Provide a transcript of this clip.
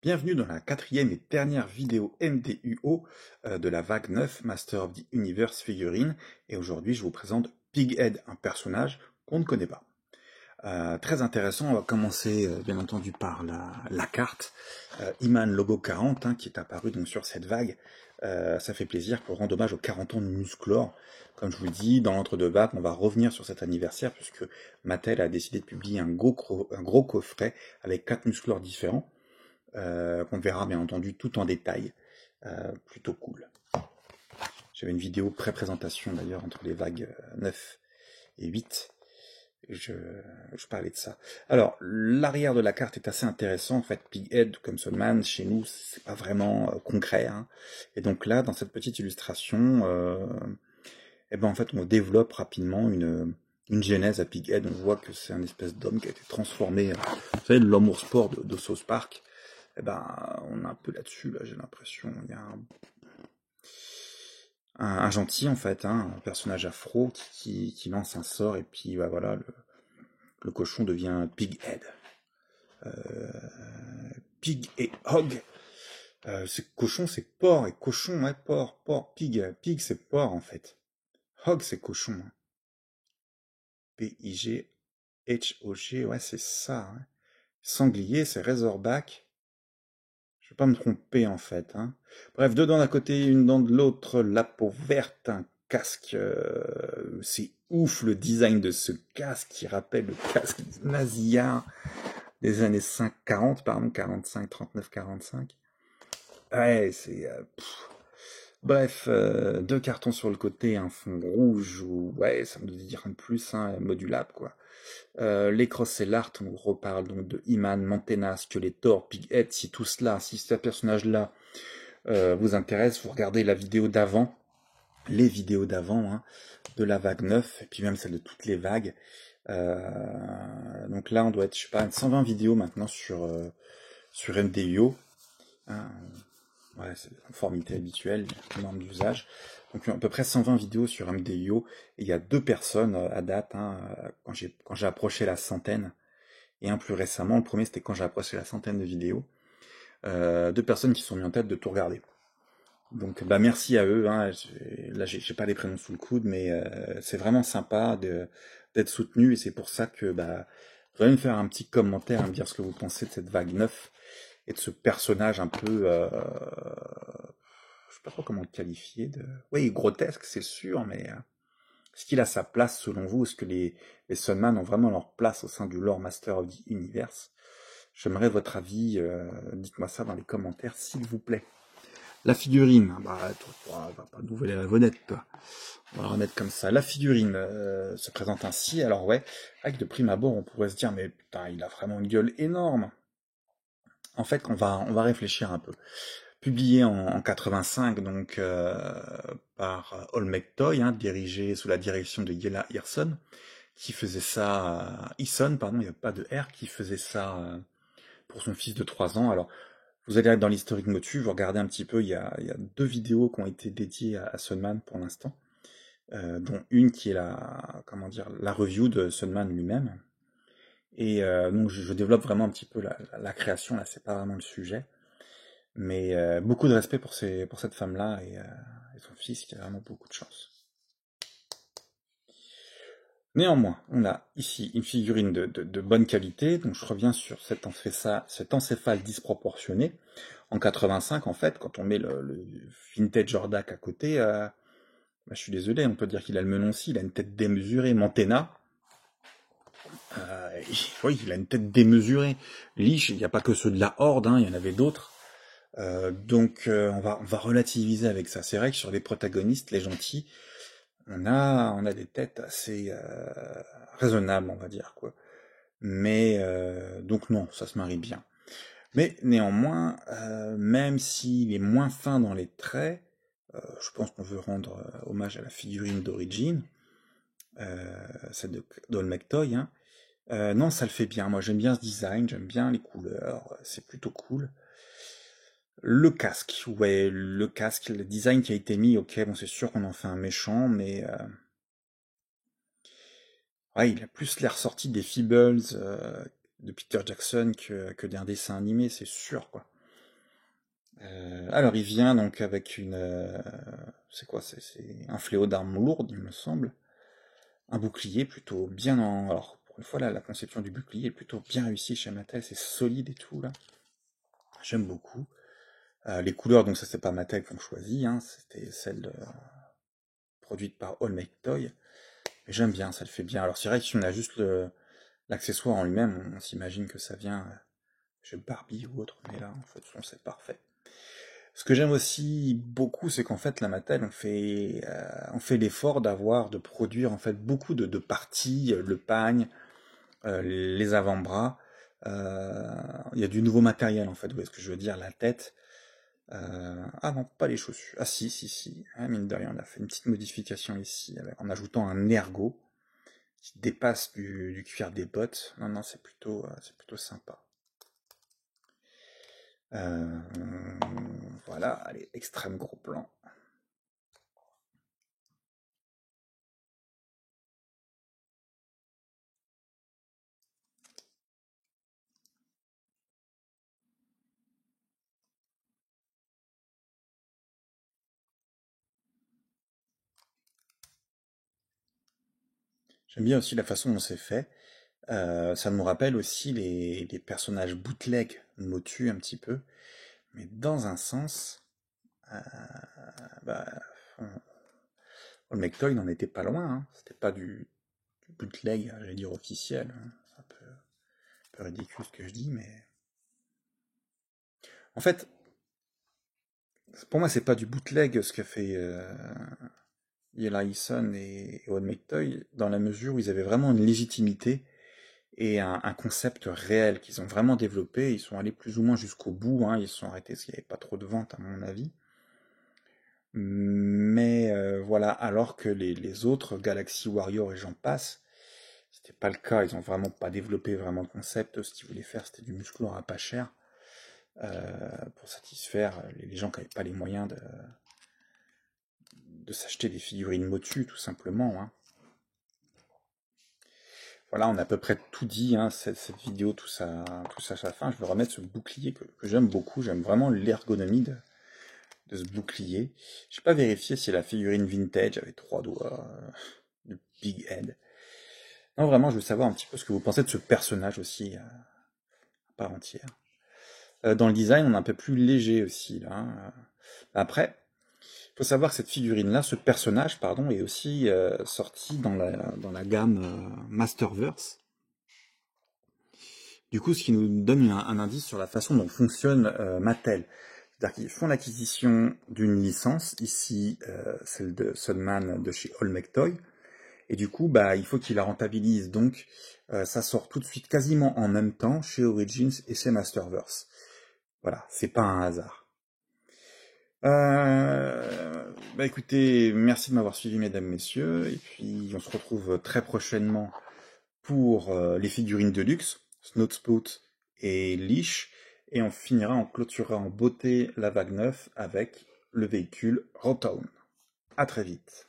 Bienvenue dans la quatrième et dernière vidéo MDUO de la vague 9 Master of the Universe figurine. Et aujourd'hui, je vous présente Pighead, un personnage qu'on ne connaît pas. Très intéressant, on va commencer bien entendu par la carte Iman Logo 40 qui est apparue donc sur cette vague. Ça fait plaisir pour rendre hommage aux 40 ans de Musclor. Comme je vous le dis, dans l'entre-deux-vagues, on va revenir sur cet anniversaire puisque Mattel a décidé de publier un gros coffret avec 4 Musclor différents. Qu'on verra bien entendu tout en détail. Plutôt cool. J'avais une vidéo pré-présentation d'ailleurs entre les vagues 9 et 8. Je parlais de ça. Alors, l'arrière de la carte est assez intéressant. En fait, Pighead, comme Sunman, chez nous, c'est pas vraiment concret. Et donc là, dans cette petite illustration, en fait, on développe rapidement une genèse à Pighead. On voit que c'est un espèce d'homme qui a été transformé. Vous savez, l'homme au sport de South Park. On est un peu là-dessus, là, j'ai l'impression. Il y a un gentil, en fait, un personnage afro qui lance un sort, et puis voilà, le cochon devient Pighead. Pig et Hog. C'est cochon, c'est porc, et cochon, ouais, porc, pig. Pig, c'est porc, en fait. Hog, c'est cochon. P-I-G-H-O-G, ouais, c'est ça. Sanglier, c'est Razorback. Je vais pas me tromper en fait. Bref, deux dents d'un côté, une dent de l'autre, la peau verte, un casque. C'est ouf le design de ce casque qui rappelle le casque nasillard des années 40, pardon, 45, 39, 45. Ouais, c'est... Bref, deux cartons sur le côté, un fond rouge, ouais, ça me doit dire un de plus, modulable, quoi. Les cross art, on reparle donc de Iman, Mantena, Skeletor, Pighead. Si tout cela, si ce personnage-là vous intéresse, vous regardez la vidéo d'avant, les vidéos d'avant, de la vague 9, et puis même celle de toutes les vagues. Donc là, on doit être, je sais pas, 120 vidéos maintenant sur MDUO. Ouais, c'est la conformité habituelle, norme d'usage. Donc à peu près 120 vidéos sur MDIO, et il y a deux personnes à date, quand j'ai approché la centaine, et un plus récemment, le premier c'était quand j'ai approché la centaine de vidéos, deux personnes qui se sont mis en tête de tout regarder. Donc merci à eux, là j'ai pas les prénoms sous le coude, mais c'est vraiment sympa d'être soutenu, et c'est pour ça que vous allez me faire un petit commentaire, me dire ce que vous pensez de cette vague 9, et de ce personnage un peu... je sais pas trop comment le qualifier. Oui, grotesque, c'est sûr, mais est-ce qu'il a sa place selon vous? Est-ce que les Sunman ont vraiment leur place au sein du lore Master of the Universe? J'aimerais votre avis, dites-moi ça dans les commentaires, s'il vous plaît. La figurine, toi, va pas nous voler la vedette, toi. On va la remettre comme ça. La figurine se présente ainsi. Alors ouais, avec de prime abord, on pourrait se dire, mais putain, il a vraiment une gueule énorme. En fait, on va réfléchir un peu. Publié en 85, donc par Olmec Toy, dirigé sous la direction de Yella Hirson, qui faisait ça, Eason, pardon, il n'y a pas de R, qui faisait ça pour son fils de 3 ans. Alors, vous allez dans l'historique motu, vous regardez un petit peu, il y a deux vidéos qui ont été dédiées à Sunman pour l'instant, dont une qui est la review de Sunman lui-même. Et donc je développe vraiment un petit peu la création, là c'est pas vraiment le sujet. Mais beaucoup de respect pour cette femme-là et son fils qui a vraiment beaucoup de chance. Néanmoins, on a ici une figurine de bonne qualité, donc je reviens sur cet encéphale disproportionné. En 85, en fait, quand on met le vintage Jordak à côté, je suis désolé, on peut dire qu'il a le menonci, il a une tête démesurée. Mantena, oui, il a une tête démesurée. Lich, il n'y a pas que ceux de la Horde, il y en avait d'autres. Donc on va relativiser avec ça. C'est vrai que sur les protagonistes, les gentils, on a des têtes assez raisonnables, on va dire, quoi. Mais donc non, ça se marie bien. Mais néanmoins, même s'il est moins fin dans les traits, je pense qu'on veut rendre hommage à la figurine d'origine, celle d'Olmec Toy. Non, ça le fait bien. Moi, j'aime bien ce design, j'aime bien les couleurs, c'est plutôt cool. Le casque, ouais, le design qui a été mis, ok, bon, c'est sûr qu'on en fait un méchant, mais ouais, il a plus l'air sorti des Feebles de Peter Jackson que d'un dessin animé, c'est sûr, quoi. Alors il vient donc avec une... c'est quoi? C'est un fléau d'armes lourde, il me semble. Un bouclier plutôt bien en... Alors pour une fois là, la conception du bouclier est plutôt bien réussie chez Mattel, c'est solide et tout là. J'aime beaucoup. Les couleurs, donc ça c'est pas Mattel qu'on choisit, hein, c'était celle produite par All Make Toy. Mais j'aime bien, ça le fait bien. Alors c'est vrai que si on a juste l'accessoire en lui-même, on s'imagine que ça vient chez Barbie ou autre, mais là en fait c'est parfait. Ce que j'aime aussi beaucoup, c'est qu'en fait, la Mattel, on fait l'effort de produire en fait beaucoup de parties, le pagne, les avant-bras. Il y a du nouveau matériel en fait. Vous voyez ce que je veux dire? La tête. Ah non, pas les chaussures. Ah si. Ah, mine de rien, on a fait une petite modification ici en ajoutant un ergot qui dépasse du cuir des bottes. Non, c'est plutôt sympa. Voilà, allez, extrême gros plan. J'aime bien aussi la façon dont c'est fait. Ça me rappelle aussi les personnages bootleg Motu un petit peu, mais dans un sens, euh, bah, All McToy n'en était pas loin, hein. C'était pas du bootleg, j'allais dire officiel, hein. C'est un peu ridicule ce que je dis, mais en fait, pour moi, c'est pas du bootleg ce qu'a fait Eli Eason et All McToy, dans la mesure où ils avaient vraiment une légitimité et un concept réel qu'ils ont vraiment développé. Ils sont allés plus ou moins jusqu'au bout, hein. Ils se sont arrêtés parce qu'il n'y avait pas trop de ventes à mon avis. Mais voilà, alors que les autres, Galaxy Warrior et j'en passe, c'était pas le cas. Ils ont vraiment pas développé vraiment de concept. Ce qu'ils voulaient faire, c'était du musclor à pas cher pour satisfaire les gens qui n'avaient pas les moyens de s'acheter des figurines Motu, tout simplement, hein. Voilà, on a à peu près tout dit, hein, cette vidéo, tout ça à sa fin. Je vais remettre ce bouclier que j'aime beaucoup. J'aime vraiment l'ergonomie de ce bouclier. J'ai pas vérifié si la figurine vintage avait 3 doigts, de Big Head. Non, vraiment, je veux savoir un petit peu ce que vous pensez de ce personnage aussi, à part entière. Dans le design, on est un peu plus léger aussi, là, hein. Après, il faut savoir que cette figurine-là, ce personnage, pardon, est aussi sorti dans la gamme Masterverse. Du coup, ce qui nous donne un indice sur la façon dont fonctionne Mattel. C'est-à-dire qu'ils font l'acquisition d'une licence, ici celle de Sunman de chez All McToy, et du coup, bah, il faut qu'ils la rentabilisent. Donc, ça sort tout de suite, quasiment en même temps, chez Origins et chez Masterverse. Voilà, c'est pas un hasard. Bah écoutez, merci de m'avoir suivi, mesdames, messieurs, et puis on se retrouve très prochainement pour les figurines de luxe, Snotspout et Leash, et on clôturera en beauté la vague 9 avec le véhicule Rotown. À très vite.